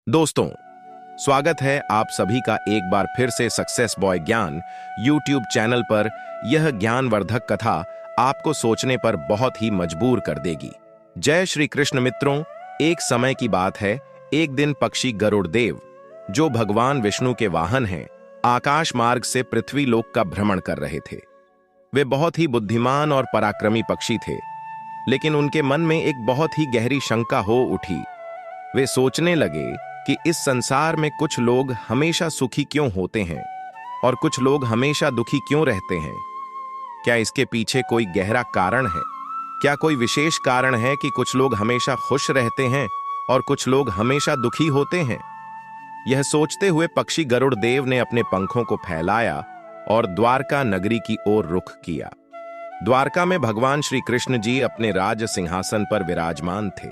दोस्तों, स्वागत है आप सभी का एक बार फिर से सक्सेस बॉय ज्ञान यूट्यूब चैनल पर। यह ज्ञानवर्धक कथा आपको सोचने पर बहुत ही मजबूर कर देगी। जय श्री कृष्ण मित्रों, एक समय की बात है। एक दिन पक्षी गरुड़ देव, जो भगवान विष्णु के वाहन हैं, आकाश मार्ग से पृथ्वी लोक का भ्रमण कर रहे थे। वे बहुत ही बुद्धिमान और पराक्रमी पक्षी थे, लेकिन उनके मन में एक बहुत ही गहरी शंका हो उठी। वे सोचने लगे कि इस संसार में कुछ लोग हमेशा सुखी क्यों होते हैं और कुछ लोग हमेशा दुखी क्यों रहते हैं। क्या इसके पीछे कोई गहरा कारण है? क्या कोई विशेष कारण है कि कुछ लोग हमेशा खुश रहते हैं और कुछ लोग हमेशा दुखी होते हैं? यह सोचते हुए पक्षी गरुड़ देव ने अपने पंखों को फैलाया और द्वारका नगरी की ओर रुख किया। द्वारका में भगवान श्री कृष्ण जी अपने राज सिंहासन पर विराजमान थे।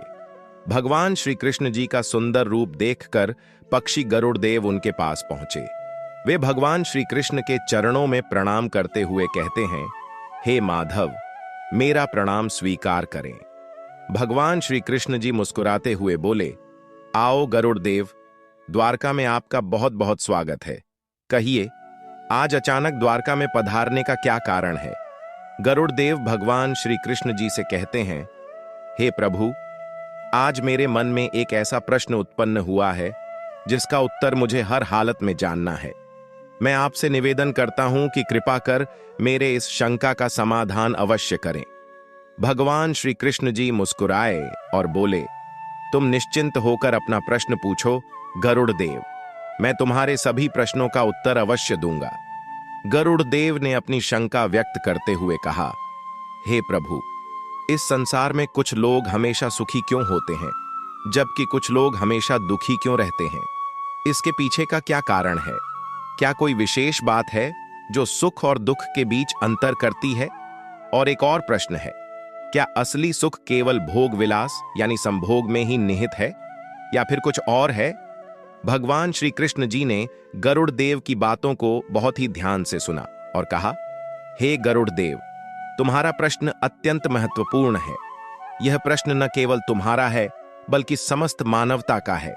भगवान श्री कृष्ण जी का सुंदर रूप देखकर पक्षी गरुड़ देव उनके पास पहुंचे। वे भगवान श्री कृष्ण के चरणों में प्रणाम करते हुए कहते हैं, हे माधव, मेरा प्रणाम स्वीकार करें। भगवान श्री कृष्ण जी मुस्कुराते हुए बोले, आओ गरुड़ देव, द्वारका में आपका बहुत बहुत स्वागत है। कहिए, आज अचानक द्वारका में पधारने का क्या कारण है? गरुड़ देव भगवान श्री कृष्ण जी से कहते हैं, हे प्रभु, आज मेरे मन में एक ऐसा प्रश्न उत्पन्न हुआ है जिसका उत्तर मुझे हर हालत में जानना है। मैं आपसे निवेदन करता हूं कि कृपा कर मेरे इस शंका का समाधान अवश्य करें। भगवान श्री कृष्ण जी मुस्कुराए और बोले, तुम निश्चिंत होकर अपना प्रश्न पूछो गरुड़ देव, मैं तुम्हारे सभी प्रश्नों का उत्तर अवश्य दूंगा। गरुड़ देव ने अपनी शंका व्यक्त करते हुए कहा, हे प्रभु, इस संसार में कुछ लोग हमेशा सुखी क्यों होते हैं जबकि कुछ लोग हमेशा दुखी क्यों रहते हैं? इसके पीछे का क्या कारण है? क्या कोई विशेष बात है जो सुख और दुख के बीच अंतर करती है? और एक और प्रश्न है, क्या असली सुख केवल भोग विलास यानी संभोग में ही निहित है या फिर कुछ और है? भगवान श्री कृष्ण जी ने गरुड़ देव की बातों को बहुत ही ध्यान से सुना और कहा, हे गरुड़ देव, तुम्हारा प्रश्न अत्यंत महत्वपूर्ण है। यह प्रश्न न केवल तुम्हारा है बल्कि समस्त मानवता का है।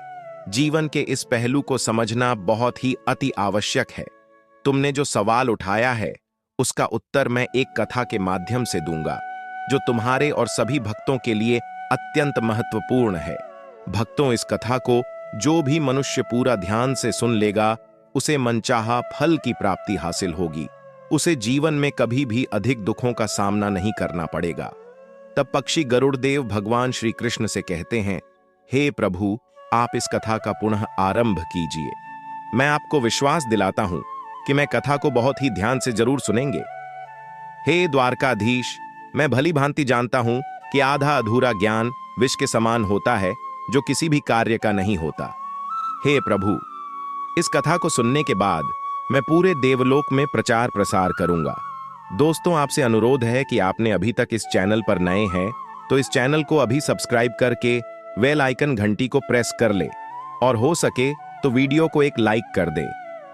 जीवन के इस पहलू को समझना बहुत ही अति आवश्यक है। तुमने जो सवाल उठाया है उसका उत्तर मैं एक कथा के माध्यम से दूंगा जो तुम्हारे और सभी भक्तों के लिए अत्यंत महत्वपूर्ण है। भक्तों, इस कथा को जो भी मनुष्य पूरा ध्यान से सुन लेगा उसे मनचाहा फल की प्राप्ति हासिल होगी। उसे जीवन में कभी भी अधिक दुखों का सामना नहीं करना पड़ेगा। तब पक्षी गरुड़ देव भगवान श्री कृष्ण से कहते हैं, हे प्रभु, आप इस कथा का पुनः आरंभ कीजिए। मैं आपको विश्वास दिलाता हूं कि मैं कथा को बहुत ही ध्यान से जरूर सुनेंगे। हे द्वारकाधीश, मैं भली भांति जानता हूं कि आधा अधूरा ज्ञान विष के समान होता है जो किसी भी कार्य का नहीं होता। हे प्रभु, इस कथा को सुनने के बाद मैं पूरे देवलोक में प्रचार प्रसार करूंगा। दोस्तों, आपसे अनुरोध है कि आपने अभी तक इस चैनल पर नए हैं तो इस चैनल को अभी सब्सक्राइब करके बेल आइकन घंटी को प्रेस कर ले और हो सके तो वीडियो को एक लाइक कर दे।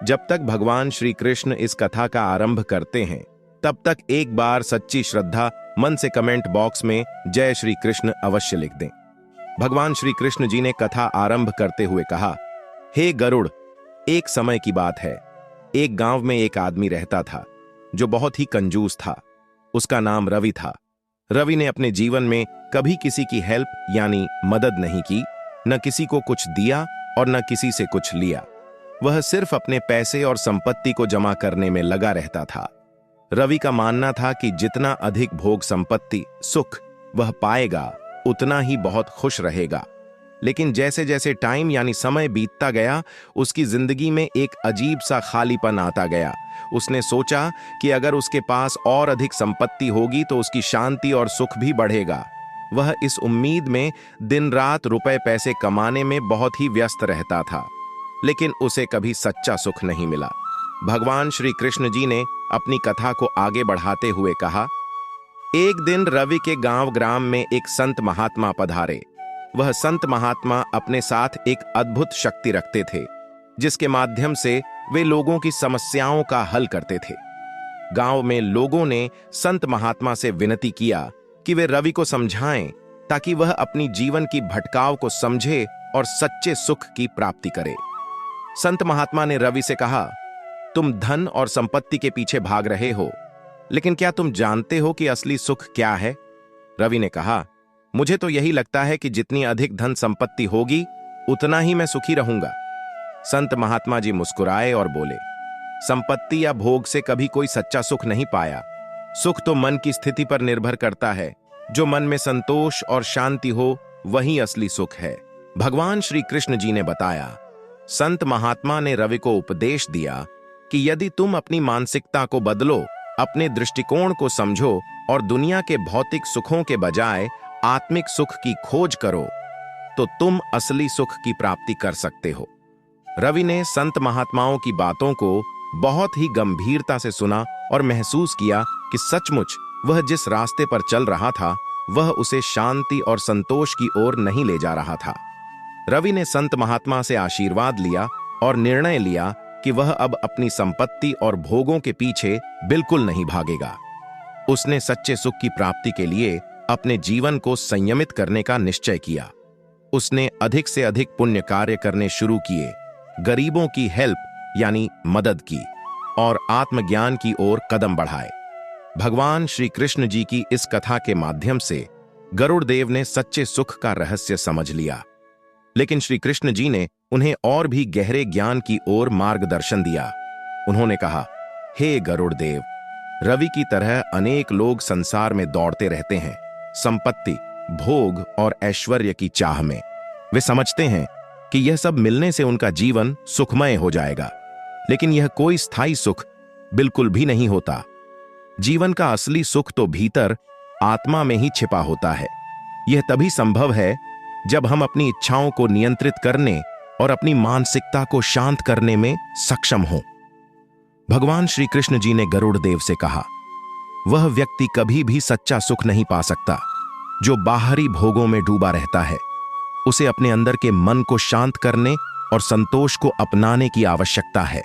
जब तक भगवान श्री कृष्ण इस कथा का आरंभ करते हैं तब तक एक बार सच्ची श्रद्धा मन से कमेंट बॉक्स में जय श्री कृष्ण अवश्य लिख दें। भगवान श्री कृष्ण जी ने कथा आरंभ करते हुए कहा, हे गरुड़, एक समय की बात है। एक गांव में एक आदमी रहता था जो बहुत ही कंजूस था। उसका नाम रवि था। रवि ने अपने जीवन में कभी किसी की हेल्प यानी मदद नहीं की, न किसी को कुछ दिया और न किसी से कुछ लिया। वह सिर्फ अपने पैसे और संपत्ति को जमा करने में लगा रहता था। रवि का मानना था कि जितना अधिक भोग संपत्ति सुख वह पाएगा उतना ही बहुत खुश रहेगा। लेकिन जैसे जैसे टाइम यानी समय बीतता गया उसकी जिंदगी में एक अजीब सा खालीपन आता गया। उसने सोचा कि अगर उसके पास और अधिक संपत्ति होगी तो उसकी शांति और सुख भी बढ़ेगा। वह इस उम्मीद में दिन रात रुपए पैसे कमाने में बहुत ही व्यस्त रहता था, लेकिन उसे कभी सच्चा सुख नहीं मिला। भगवान श्री कृष्ण जी ने अपनी कथा को आगे बढ़ाते हुए कहा, एक दिन रवि के गांव ग्राम में एक संत महात्मा पधारे। वह संत महात्मा अपने साथ एक अद्भुत शक्ति रखते थे जिसके माध्यम से वे लोगों की समस्याओं का हल करते थे। गांव में लोगों ने संत महात्मा से विनती किया कि वे रवि को समझाएं ताकि वह अपनी जीवन की भटकाव को समझे और सच्चे सुख की प्राप्ति करे। संत महात्मा ने रवि से कहा, तुम धन और संपत्ति के पीछे भाग रहे हो, लेकिन क्या तुम जानते हो कि असली सुख क्या है? रवि ने कहा, मुझे तो यही लगता है कि जितनी अधिक धन संपत्ति होगी उतना ही मैं सुखी रहूंगा। संत महात्मा जी मुस्कुराए और बोले, संपत्ति या भोग से कभी कोई सच्चा सुख नहीं पाया। सुख तो मन की स्थिति पर निर्भर करता है। जो मन में संतोष और शांति हो वही असली सुख है। भगवान श्री कृष्ण जी ने बताया, संत महात्मा ने रवि को उपदेश दिया कि यदि तुम अपनी मानसिकता को बदलो, अपने दृष्टिकोण को समझो और दुनिया के भौतिक सुखों के बजाय आत्मिक सुख की खोज करो, तो तुम असली सुख की प्राप्ति कर सकते हो। रवि ने संत महात्माओं की बातों को बहुत ही गंभीरता से सुना और महसूस किया कि सचमुच वह जिस रास्ते पर चल रहा था वह उसे शांति और संतोष की ओर नहीं ले जा रहा था। रवि ने संत महात्मा से आशीर्वाद लिया और निर्णय लिया कि वह अब अपनी संपत्ति और भोगों के पीछे बिल्कुल नहीं भागेगा। उसने सच्चे सुख की प्राप्ति के लिए अपने जीवन को संयमित करने का निश्चय किया। उसने अधिक से अधिक पुण्य कार्य करने शुरू किए, गरीबों की हेल्प यानी मदद की और आत्मज्ञान की ओर कदम बढ़ाए। भगवान श्री कृष्ण जी की इस कथा के माध्यम से गरुड़ देव ने सच्चे सुख का रहस्य समझ लिया, लेकिन श्री कृष्ण जी ने उन्हें और भी गहरे ज्ञान की ओर मार्गदर्शन दिया। उन्होंने कहा, हे गरुड़ देव, रवि की तरह अनेक लोग संसार में दौड़ते रहते हैं, संपत्ति, भोग और ऐश्वर्य की चाह में। वे समझते हैं कि यह सब मिलने से उनका जीवन सुखमय हो जाएगा, लेकिन यह कोई स्थायी सुख बिल्कुल भी नहीं होता। जीवन का असली सुख तो भीतर आत्मा में ही छिपा होता है। यह तभी संभव है जब हम अपनी इच्छाओं को नियंत्रित करने और अपनी मानसिकता को शांत करने में सक्षम हों। भगवान श्री कृष्ण जी ने गरुड़ देव से कहा, वह व्यक्ति कभी भी सच्चा सुख नहीं पा सकता जो बाहरी भोगों में डूबा रहता है। उसे अपने अंदर के मन को शांत करने और संतोष को अपनाने की आवश्यकता है।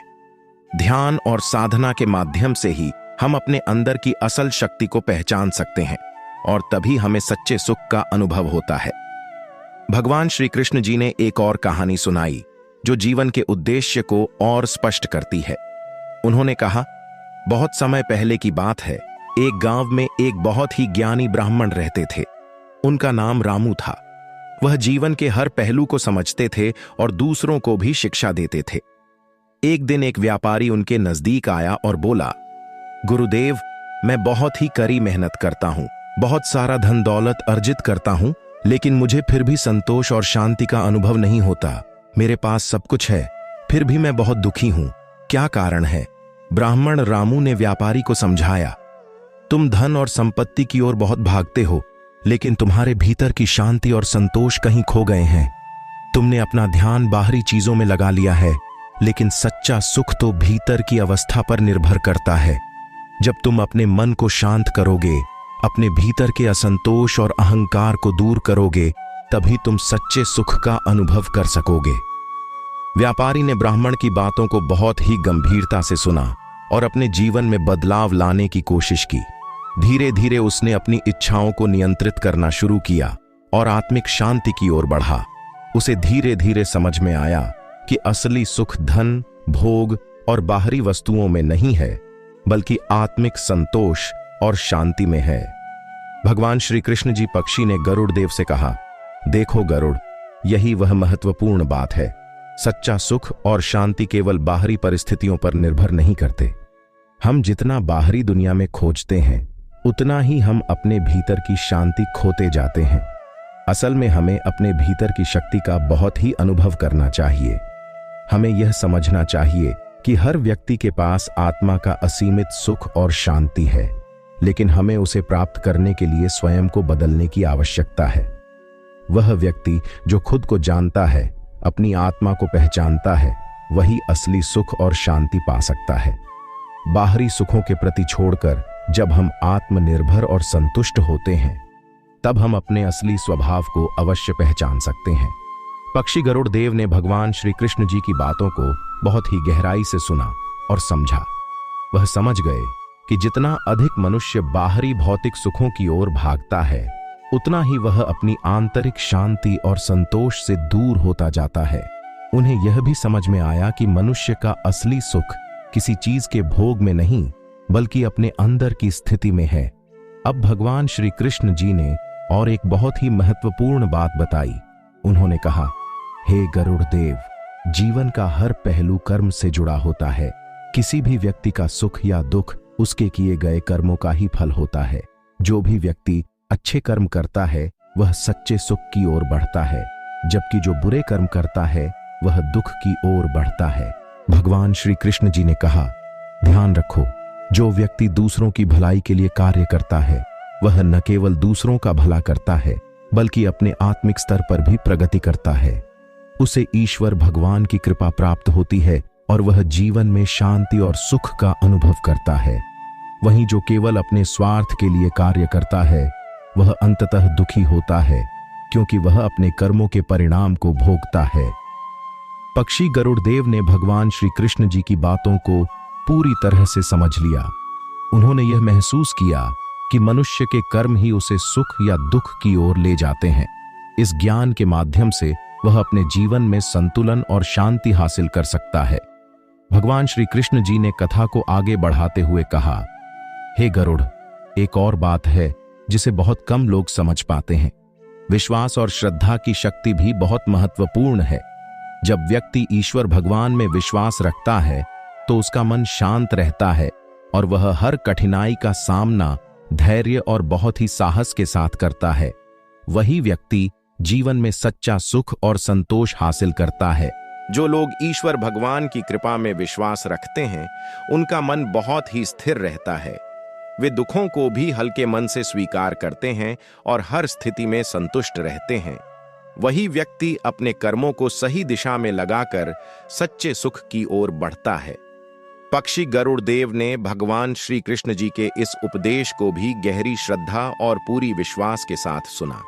ध्यान और साधना के माध्यम से ही हम अपने अंदर की असल शक्ति को पहचान सकते हैं और तभी हमें सच्चे सुख का अनुभव होता है। भगवान श्री कृष्ण जी ने एक और कहानी सुनाई जो जीवन के उद्देश्य को और स्पष्ट करती है। उन्होंने कहा, बहुत समय पहले की बात है, एक गांव में एक बहुत ही ज्ञानी ब्राह्मण रहते थे। उनका नाम रामू था। वह जीवन के हर पहलू को समझते थे और दूसरों को भी शिक्षा देते थे। एक दिन एक व्यापारी उनके नजदीक आया और बोला, गुरुदेव, मैं बहुत ही कड़ी मेहनत करता हूं, बहुत सारा धन दौलत अर्जित करता हूं, लेकिन मुझे फिर भी संतोष और शांति का अनुभव नहीं होता। मेरे पास सब कुछ है, फिर भी मैं बहुत दुखी हूं। क्या कारण है? ब्राह्मण रामू ने व्यापारी को समझाया, तुम धन और संपत्ति की ओर बहुत भागते हो, लेकिन तुम्हारे भीतर की शांति और संतोष कहीं खो गए हैं। तुमने अपना ध्यान बाहरी चीजों में लगा लिया है, लेकिन सच्चा सुख तो भीतर की अवस्था पर निर्भर करता है। जब तुम अपने मन को शांत करोगे, अपने भीतर के असंतोष और अहंकार को दूर करोगे, तभी तुम सच्चे सुख का अनुभव कर सकोगे। व्यापारी ने ब्राह्मण की बातों को बहुत ही गंभीरता से सुना और अपने जीवन में बदलाव लाने की कोशिश की। धीरे धीरे उसने अपनी इच्छाओं को नियंत्रित करना शुरू किया और आत्मिक शांति की ओर बढ़ा। उसे धीरे धीरे समझ में आया कि असली सुख धन, भोग और बाहरी वस्तुओं में नहीं है, बल्कि आत्मिक संतोष और शांति में है। भगवान श्री कृष्ण जी पक्षी ने गरुड़ देव से कहा, देखो गरुड़, यही वह महत्वपूर्ण बात है। सच्चा सुख और शांति केवल बाहरी परिस्थितियों पर निर्भर नहीं करते। हम जितना बाहरी दुनिया में खोजते हैं, उतना ही हम अपने भीतर की शांति खोते जाते हैं। असल में हमें अपने भीतर की शक्ति का बहुत ही अनुभव करना चाहिए। हमें यह समझना चाहिए कि हर व्यक्ति के पास आत्मा का असीमित सुख और शांति है, लेकिन हमें उसे प्राप्त करने के लिए स्वयं को बदलने की आवश्यकता है। वह व्यक्ति जो खुद को जानता है, अपनी आत्मा को पहचानता है, वही असली सुख और शांति पा सकता है। बाहरी सुखों के प्रति छोड़कर जब हम आत्मनिर्भर और संतुष्ट होते हैं, तब हम अपने असली स्वभाव को अवश्य पहचान सकते हैं। पक्षी गरुड़ देव ने भगवान श्री कृष्ण जी की बातों को बहुत ही गहराई से सुना और समझा। वह समझ गए कि जितना अधिक मनुष्य बाहरी भौतिक सुखों की ओर भागता है, उतना ही वह अपनी आंतरिक शांति और संतोष से दूर होता जाता है। उन्हें यह भी समझ में आया कि मनुष्य का असली सुख किसी चीज के भोग में नहीं बल्कि अपने अंदर की स्थिति में है। अब भगवान श्री कृष्ण जी ने और एक बहुत ही महत्वपूर्ण बात बताई। उन्होंने कहा, हे गरुड़ देव, जीवन का हर पहलू कर्म से जुड़ा होता है। किसी भी व्यक्ति का सुख या दुख उसके किए गए कर्मों का ही फल होता है। जो भी व्यक्ति अच्छे कर्म करता है वह सच्चे सुख की ओर बढ़ता है, जबकि जो बुरे कर्म करता है वह दुख की ओर बढ़ता है। भगवान श्री कृष्ण जी ने कहा, ध्यान रखो, जो व्यक्ति दूसरों की भलाई के लिए कार्य करता है वह न केवल दूसरों का भला करता है बल्कि अपने आत्मिक स्तर पर भी प्रगति करता है। उसे ईश्वर भगवान की कृपा प्राप्त होती है और वह जीवन में शांति और सुख का अनुभव करता है। वहीं जो केवल अपने स्वार्थ के लिए कार्य करता है वह अंततः दुखी होता है, क्योंकि वह अपने कर्मों के परिणाम को भोगता है। पक्षी गरुड़ देव ने भगवान श्री कृष्ण जी की बातों को पूरी तरह से समझ लिया। उन्होंने यह महसूस किया कि मनुष्य के कर्म ही उसे सुख या दुख की ओर ले जाते हैं। इस ज्ञान के माध्यम से वह अपने जीवन में संतुलन और शांति हासिल कर सकता है। भगवान श्री कृष्ण जी ने कथा को आगे बढ़ाते हुए कहा, हे गरुड़, एक और बात है जिसे बहुत कम लोग समझ पाते हैं। विश्वास और श्रद्धा की शक्ति भी बहुत महत्वपूर्ण है। जब व्यक्ति ईश्वर भगवान में विश्वास रखता है तो उसका मन शांत रहता है और वह हर कठिनाई का सामना धैर्य और बहुत ही साहस के साथ करता है। वही व्यक्ति जीवन में सच्चा सुख और संतोष हासिल करता है। जो लोग ईश्वर भगवान की कृपा में विश्वास रखते हैं उनका मन बहुत ही स्थिर रहता है। वे दुखों को भी हल्के मन से स्वीकार करते हैं और हर स्थिति में संतुष्ट रहते हैं। वही व्यक्ति अपने कर्मों को सही दिशा में लगाकर सच्चे सुख की ओर बढ़ता है। पक्षी गरुड़ देव ने भगवान श्री कृष्ण जी के इस उपदेश को भी गहरी श्रद्धा और पूरी विश्वास के साथ सुना।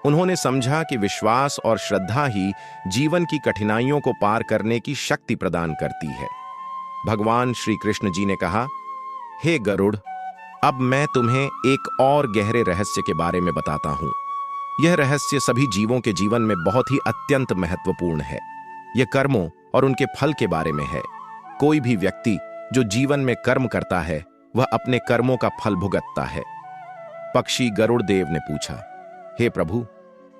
उन्होंने समझा कि विश्वास और श्रद्धा ही जीवन की कठिनाइयों को पार करने की शक्ति प्रदान करती है। भगवान श्री कृष्ण जी ने कहा, हे गरुड़, अब मैं तुम्हें एक और गहरे रहस्य के बारे में बताता हूं। यह रहस्य सभी जीवों के जीवन में बहुत ही अत्यंत महत्वपूर्ण है। यह कर्मों और उनके फल के बारे में है। कोई भी व्यक्ति जो जीवन में कर्म करता है वह अपने कर्मों का फल भुगतता है। पक्षी गरुड़ देव ने पूछा, हे प्रभु,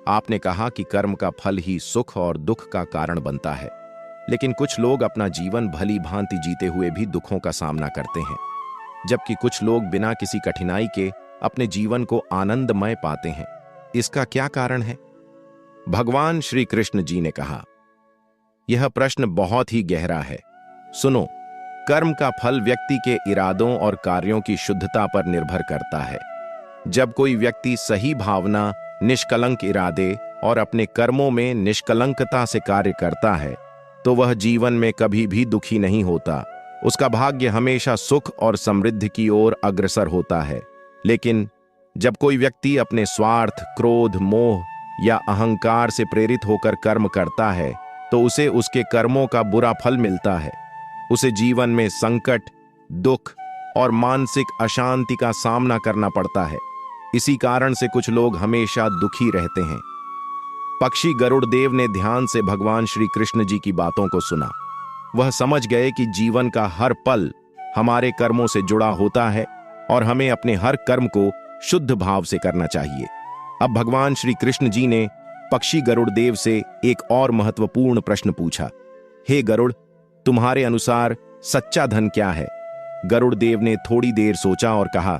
आपने कहा कि कर्म का फल ही सुख और दुख का कारण बनता है, लेकिन कुछ लोग अपना जीवन भली भांति जीते हुए भी दुखों का सामना करते हैं, जबकि कुछ लोग बिना किसी कठिनाई के अपने जीवन को आनंदमय पाते हैं। इसका क्या कारण है? भगवान श्री कृष्ण जी ने कहा, यह प्रश्न बहुत ही गहरा है। सुनो, कर्म का फल व्यक्ति के इरादों और कार्यों की शुद्धता पर निर्भर करता है। जब कोई व्यक्ति सही भावना, निष्कलंक इरादे और अपने कर्मों में निष्कलंकता से कार्य करता है तो वह जीवन में कभी भी दुखी नहीं होता। उसका भाग्य हमेशा सुख और समृद्धि की ओर अग्रसर होता है। लेकिन जब कोई व्यक्ति अपने स्वार्थ, क्रोध, मोह या अहंकार से प्रेरित होकर कर्म करता है तो उसे उसके कर्मों का बुरा फल मिलता है। उसे जीवन में संकट, दुख और मानसिक अशांति का सामना करना पड़ता है। इसी कारण से कुछ लोग हमेशा दुखी रहते हैं। पक्षी गरुड़ देव ने ध्यान से भगवान श्री कृष्ण जी की बातों को सुना। वह समझ गए कि जीवन का हर पल हमारे कर्मों से जुड़ा होता है और हमें अपने हर कर्म को शुद्ध भाव से करना चाहिए। अब भगवान श्री कृष्ण जी ने पक्षी गरुड़ देव से एक और महत्वपूर्ण प्रश्न पूछा, हे गरुड़, तुम्हारे अनुसार सच्चा धन क्या है? गरुड़ देव ने थोड़ी देर सोचा और कहा,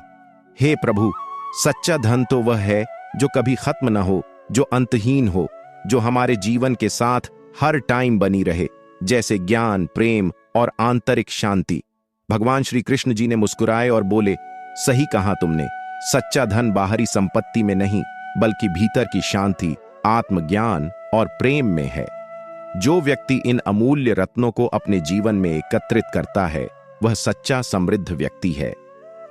हे प्रभु, सच्चा धन तो वह है जो कभी खत्म न हो, जो अंतहीन हो, जो हमारे जीवन के साथ हर टाइम बनी रहे, जैसे ज्ञान, प्रेम और आंतरिक शांति। भगवान श्री कृष्ण जी ने मुस्कुराए और बोले, सही कहा तुमने। सच्चा धन बाहरी संपत्ति में नहीं बल्कि भीतर की शांति, आत्मज्ञान और प्रेम में है। जो व्यक्ति इन अमूल्य रत्नों को अपने जीवन में एकत्रित करता है वह सच्चा समृद्ध व्यक्ति है।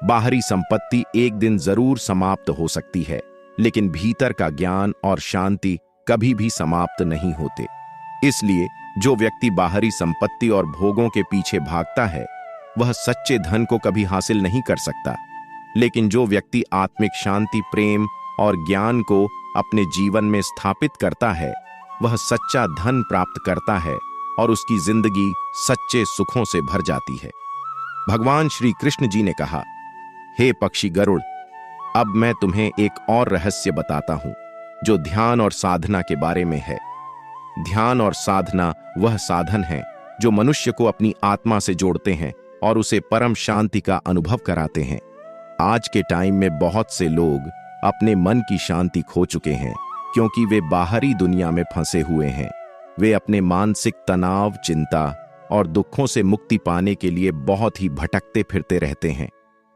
बाहरी संपत्ति एक दिन जरूर समाप्त हो सकती है, लेकिन भीतर का ज्ञान और शांति कभी भी समाप्त नहीं होते। इसलिए जो व्यक्ति बाहरी संपत्ति और भोगों के पीछे भागता है वह सच्चे धन को कभी हासिल नहीं कर सकता। लेकिन जो व्यक्ति आत्मिक शांति, प्रेम और ज्ञान को अपने जीवन में स्थापित करता है, वह सच्चा धन प्राप्त करता है और उसकी जिंदगी सच्चे सुखों से भर जाती है। भगवान श्री कृष्ण जी ने कहा, हे पक्षी गरुड़, अब मैं तुम्हें एक और रहस्य बताता हूं जो ध्यान और साधना के बारे में है। ध्यान और साधना वह साधन है जो मनुष्य को अपनी आत्मा से जोड़ते हैं और उसे परम शांति का अनुभव कराते हैं। आज के टाइम में बहुत से लोग अपने मन की शांति खो चुके हैं क्योंकि वे बाहरी दुनिया में फंसे हुए हैं। वे अपने मानसिक तनाव, चिंता और दुखों से मुक्ति पाने के लिए बहुत ही भटकते फिरते रहते हैं।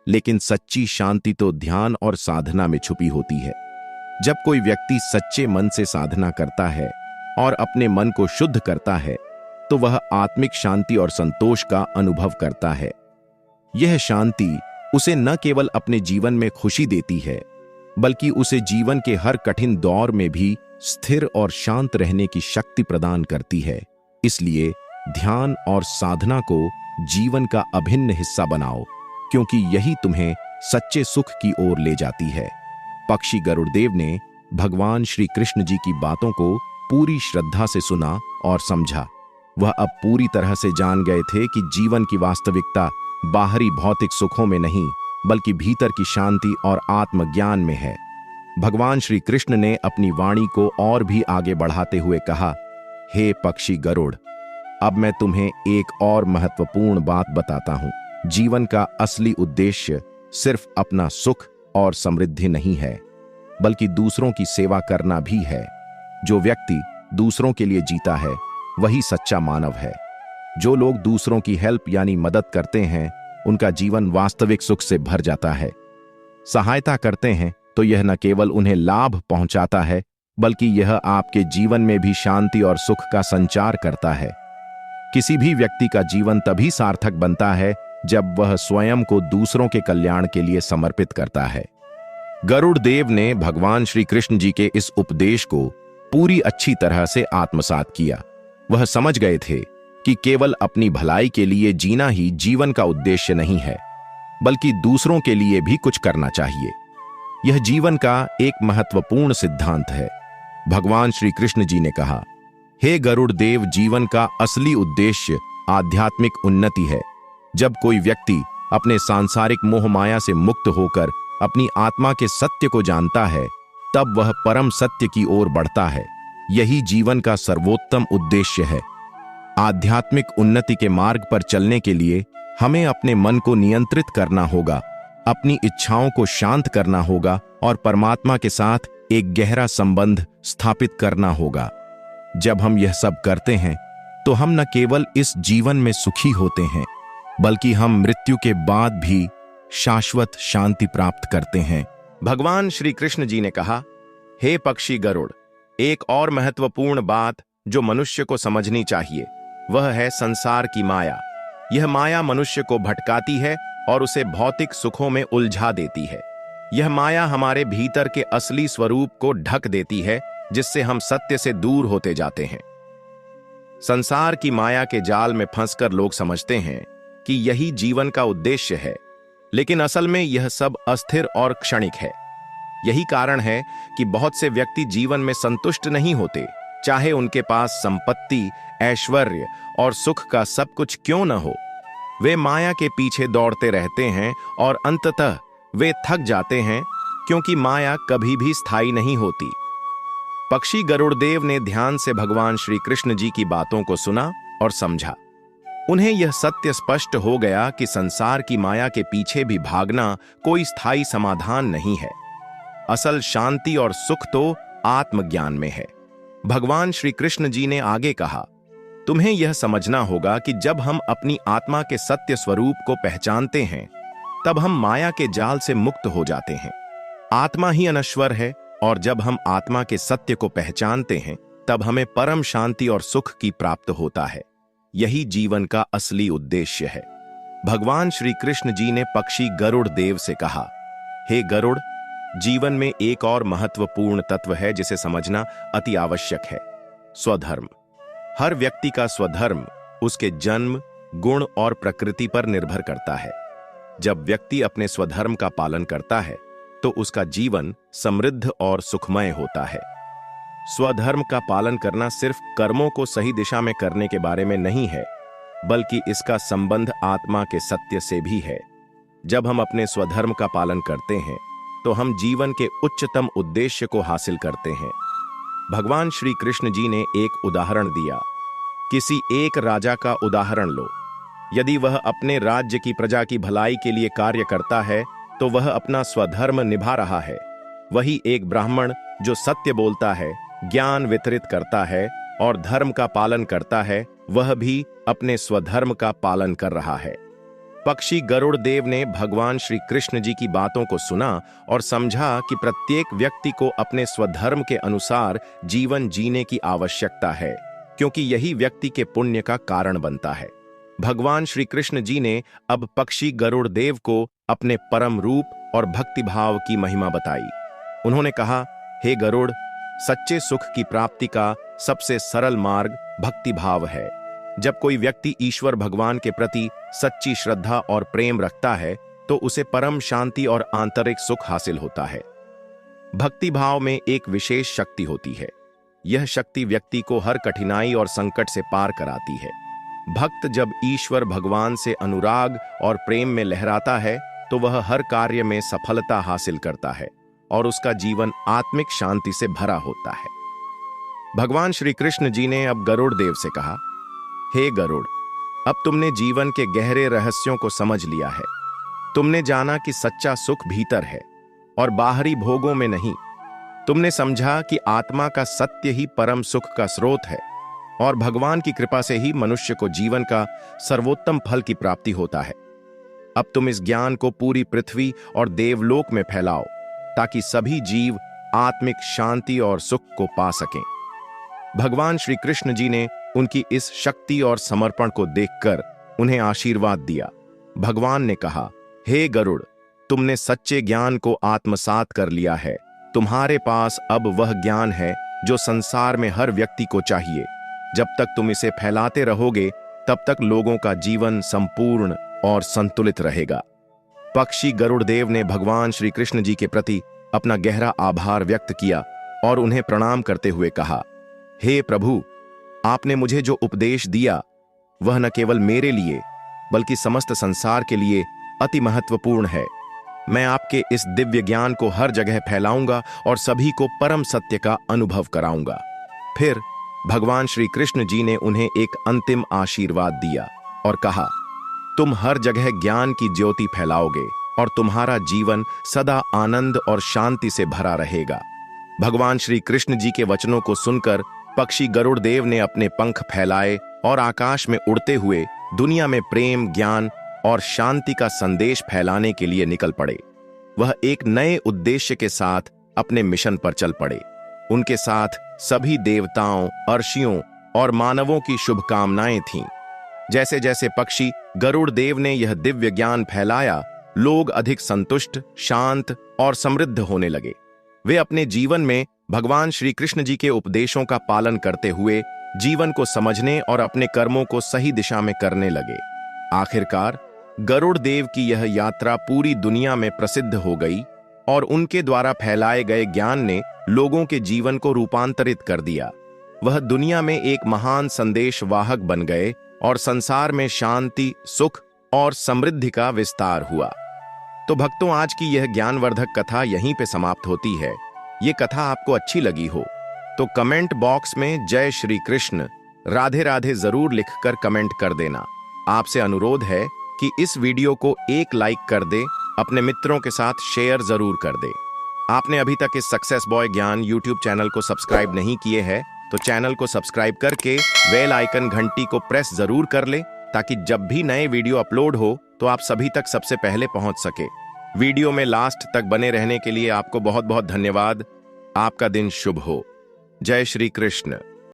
लेकिन सच्ची शांति तो ध्यान और साधना में छुपी होती है। जब कोई व्यक्ति सच्चे मन से साधना करता है और अपने मन को शुद्ध करता है तो वह आत्मिक शांति और संतोष का अनुभव करता है। यह शांति उसे न केवल अपने जीवन में खुशी देती है बल्कि उसे जीवन के हर कठिन दौर में भी स्थिर और शांत रहने की शक्ति प्रदान करती है। इसलिए ध्यान और साधना को जीवन का अभिन्न हिस्सा बनाओ, क्योंकि यही तुम्हें सच्चे सुख की ओर ले जाती है। पक्षी गरुड़देव ने भगवान श्री कृष्ण जी की बातों को पूरी श्रद्धा से सुना और समझा। वह अब पूरी तरह से जान गए थे कि जीवन की वास्तविकता बाहरी भौतिक सुखों में नहीं बल्कि भीतर की शांति और आत्मज्ञान में है। भगवान श्री कृष्ण ने अपनी वाणी को और भी आगे बढ़ाते हुए कहा, हे पक्षी गरुड़, अब मैं तुम्हें एक और महत्वपूर्ण बात बताता हूं। जीवन का असली उद्देश्य सिर्फ अपना सुख और समृद्धि नहीं है बल्कि दूसरों की सेवा करना भी है। जो व्यक्ति दूसरों के लिए जीता है वही सच्चा मानव है। जो लोग दूसरों की हेल्प यानी मदद करते हैं उनका जीवन वास्तविक सुख से भर जाता है। सहायता करते हैं तो यह न केवल उन्हें लाभ पहुंचाता है बल्कि यह आपके जीवन में भी शांति और सुख का संचार करता है। किसी भी व्यक्ति का जीवन तभी सार्थक बनता है जब वह स्वयं को दूसरों के कल्याण के लिए समर्पित करता है। गरुड़ देव ने भगवान श्री कृष्ण जी के इस उपदेश को पूरी अच्छी तरह से आत्मसात किया। वह समझ गए थे कि केवल अपनी भलाई के लिए जीना ही जीवन का उद्देश्य नहीं है बल्कि दूसरों के लिए भी कुछ करना चाहिए। यह जीवन का एक महत्वपूर्ण सिद्धांत है। भगवान श्री कृष्ण जी ने कहा, हे गरुड़ देव, जीवन का असली उद्देश्य आध्यात्मिक उन्नति है। जब कोई व्यक्ति अपने सांसारिक मोह माया से मुक्त होकर अपनी आत्मा के सत्य को जानता है तब वह परम सत्य की ओर बढ़ता है। यही जीवन का सर्वोत्तम उद्देश्य है। आध्यात्मिक उन्नति के मार्ग पर चलने के लिए हमें अपने मन को नियंत्रित करना होगा, अपनी इच्छाओं को शांत करना होगा और परमात्मा के साथ एक गहरा संबंध स्थापित करना होगा। जब हम यह सब करते हैं तो हम न केवल इस जीवन में सुखी होते हैं बल्कि हम मृत्यु के बाद भी शाश्वत शांति प्राप्त करते हैं। भगवान श्री कृष्ण जी ने कहा, हे पक्षी गरुड़, एक और महत्वपूर्ण बात जो मनुष्य को समझनी चाहिए वह है संसार की माया। यह माया मनुष्य को भटकाती है और उसे भौतिक सुखों में उलझा देती है। यह माया हमारे भीतर के असली स्वरूप को ढक देती है जिससे हम सत्य से दूर होते जाते हैं। संसार की माया के जाल में फंसकर लोग समझते हैं कि यही जीवन का उद्देश्य है, लेकिन असल में यह सब अस्थिर और क्षणिक है। यही कारण है कि बहुत से व्यक्ति जीवन में संतुष्ट नहीं होते, चाहे उनके पास संपत्ति, ऐश्वर्य और सुख का सब कुछ क्यों न हो। वे माया के पीछे दौड़ते रहते हैं और अंततः वे थक जाते हैं क्योंकि माया कभी भी स्थायी नहीं होती। पक्षी गरुड़देव ने ध्यान से भगवान श्री कृष्ण जी की बातों को सुना और समझा। उन्हें यह सत्य स्पष्ट हो गया कि संसार की माया के पीछे भी भागना कोई स्थायी समाधान नहीं है। असल शांति और सुख तो आत्मज्ञान में है। भगवान श्री कृष्ण जी ने आगे कहा, तुम्हें यह समझना होगा कि जब हम अपनी आत्मा के सत्य स्वरूप को पहचानते हैं तब हम माया के जाल से मुक्त हो जाते हैं। आत्मा ही अनश्वर है और जब हम आत्मा के सत्य को पहचानते हैं तब हमें परम शांति और सुख की प्राप्त होता है। यही जीवन का असली उद्देश्य है। भगवान श्री कृष्ण जी ने पक्षी गरुड़ देव से कहा, हे गरुड़, जीवन में एक और महत्वपूर्ण तत्व है जिसे समझना अति आवश्यक है, स्वधर्म। हर व्यक्ति का स्वधर्म उसके जन्म, गुण और प्रकृति पर निर्भर करता है। जब व्यक्ति अपने स्वधर्म का पालन करता है तो उसका जीवन समृद्ध और सुखमय होता है। स्वधर्म का पालन करना सिर्फ कर्मों को सही दिशा में करने के बारे में नहीं है, बल्कि इसका संबंध आत्मा के सत्य से भी है। जब हम अपने स्वधर्म का पालन करते हैं तो हम जीवन के उच्चतम उद्देश्य को हासिल करते हैं। भगवान श्री कृष्ण जी ने एक उदाहरण दिया। किसी एक राजा का उदाहरण लो। यदि वह अपने राज्य की प्रजा की भलाई के लिए कार्य करता है तो वह अपना स्वधर्म निभा रहा है। वही एक ब्राह्मण जो सत्य बोलता है, ज्ञान वितरित करता है और धर्म का पालन करता है, वह भी अपने स्वधर्म का पालन कर रहा है। पक्षी गरुड़ देव ने भगवान श्री कृष्ण जी की बातों को सुना और समझा कि प्रत्येक व्यक्ति को अपने स्वधर्म के अनुसार जीवन जीने की आवश्यकता है, क्योंकि यही व्यक्ति के पुण्य का कारण बनता है। भगवान श्री कृष्ण जी ने अब पक्षी गरुड़ देव को अपने परम रूप और भक्तिभाव की महिमा बताई। उन्होंने कहा, हे गरुड़, सच्चे सुख की प्राप्ति का सबसे सरल मार्ग भक्तिभाव है। जब कोई व्यक्ति ईश्वर भगवान के प्रति सच्ची श्रद्धा और प्रेम रखता है तो उसे परम शांति और आंतरिक सुख हासिल होता है। भक्तिभाव में एक विशेष शक्ति होती है। यह शक्ति व्यक्ति को हर कठिनाई और संकट से पार कराती है। भक्त जब ईश्वर भगवान से अनुराग और प्रेम में लहराता है तो वह हर कार्य में सफलता हासिल करता है और उसका जीवन आत्मिक शांति से भरा होता है। भगवान श्री कृष्ण जी ने अब गरुड़ देव से कहा, हे गरुड़, अब तुमने जीवन के गहरे रहस्यों को समझ लिया है। तुमने जाना कि सच्चा सुख भीतर है और बाहरी भोगों में नहीं। तुमने समझा कि आत्मा का सत्य ही परम सुख का स्रोत है और भगवान की कृपा से ही मनुष्य को जीवन का सर्वोत्तम फल की प्राप्ति होता है। अब तुम इस ज्ञान को पूरी पृथ्वी और देवलोक में फैलाओ ताकि सभी जीव आत्मिक शांति और सुख को पा सकें। भगवान श्री कृष्ण जी ने उनकी इस शक्ति और समर्पण को देखकर उन्हें आशीर्वाद दिया। भगवान ने कहा, हे गरुड़, तुमने सच्चे ज्ञान को आत्मसात कर लिया है। तुम्हारे पास अब वह ज्ञान है जो संसार में हर व्यक्ति को चाहिए। जब तक तुम इसे फैलाते रहोगे तब तक लोगों का जीवन संपूर्ण और संतुलित रहेगा। पक्षी गरुड़ देव ने भगवान श्री कृष्ण जी के प्रति अपना गहरा आभार व्यक्त किया और उन्हें प्रणाम करते हुए कहा, हे प्रभु, आपने मुझे जो उपदेश दिया वह न केवल मेरे लिए बल्कि समस्त संसार के लिए अति महत्वपूर्ण है। मैं आपके इस दिव्य ज्ञान को हर जगह फैलाऊंगा और सभी को परम सत्य का अनुभव कराऊंगा। फिर भगवान श्री कृष्ण जी ने उन्हें एक अंतिम आशीर्वाद दिया और कहा, तुम हर जगह ज्ञान की ज्योति फैलाओगे और तुम्हारा जीवन सदा आनंद और शांति से भरा रहेगा। भगवान श्री कृष्ण जी के वचनों को सुनकर पक्षी गरुड़ देव ने अपने पंख फैलाए और आकाश में उड़ते हुए दुनिया में प्रेम, ज्ञान और शांति का संदेश फैलाने के लिए निकल पड़े। वह एक नए उद्देश्य के साथ अपने मिशन पर चल पड़े। उनके साथ सभी देवताओं, अर्षियों और मानवों की शुभकामनाएं थीं। जैसे जैसे पक्षी गरुड़ देव ने यह दिव्य ज्ञान फैलाया, लोग अधिक संतुष्ट, शांत और समृद्ध होने लगे। वे अपने जीवन में भगवान श्री कृष्ण जी के उपदेशों का पालन करते हुए जीवन को समझने और अपने कर्मों को सही दिशा में करने लगे। आखिरकार गरुड़ देव की यह यात्रा पूरी दुनिया में प्रसिद्ध हो गई और उनके द्वारा फैलाए गए ज्ञान ने लोगों के जीवन को रूपांतरित कर दिया। वह दुनिया में एक महान संदेश वाहक बन गए और संसार में शांति, सुख और समृद्धि का विस्तार हुआ। तो भक्तों, आज की यह ज्ञानवर्धक कथा यहीं पे समाप्त होती है। ये कथा आपको अच्छी लगी हो तो कमेंट बॉक्स में जय श्री कृष्ण, राधे राधे जरूर लिखकर कमेंट कर देना। आपसे अनुरोध है कि इस वीडियो को एक लाइक कर दे, अपने मित्रों के साथ शेयर जरूर कर दे। आपने अभी तक इस सक्सेस बॉय ज्ञान यूट्यूब चैनल को सब्सक्राइब नहीं किए हैं तो चैनल को सब्सक्राइब करके बेल आइकन घंटी को प्रेस जरूर कर ले, ताकि जब भी नए वीडियो अपलोड हो तो आप सभी तक सबसे पहले पहुंच सके। वीडियो में लास्ट तक बने रहने के लिए आपको बहुत बहुत धन्यवाद। आपका दिन शुभ हो। जय श्री कृष्ण।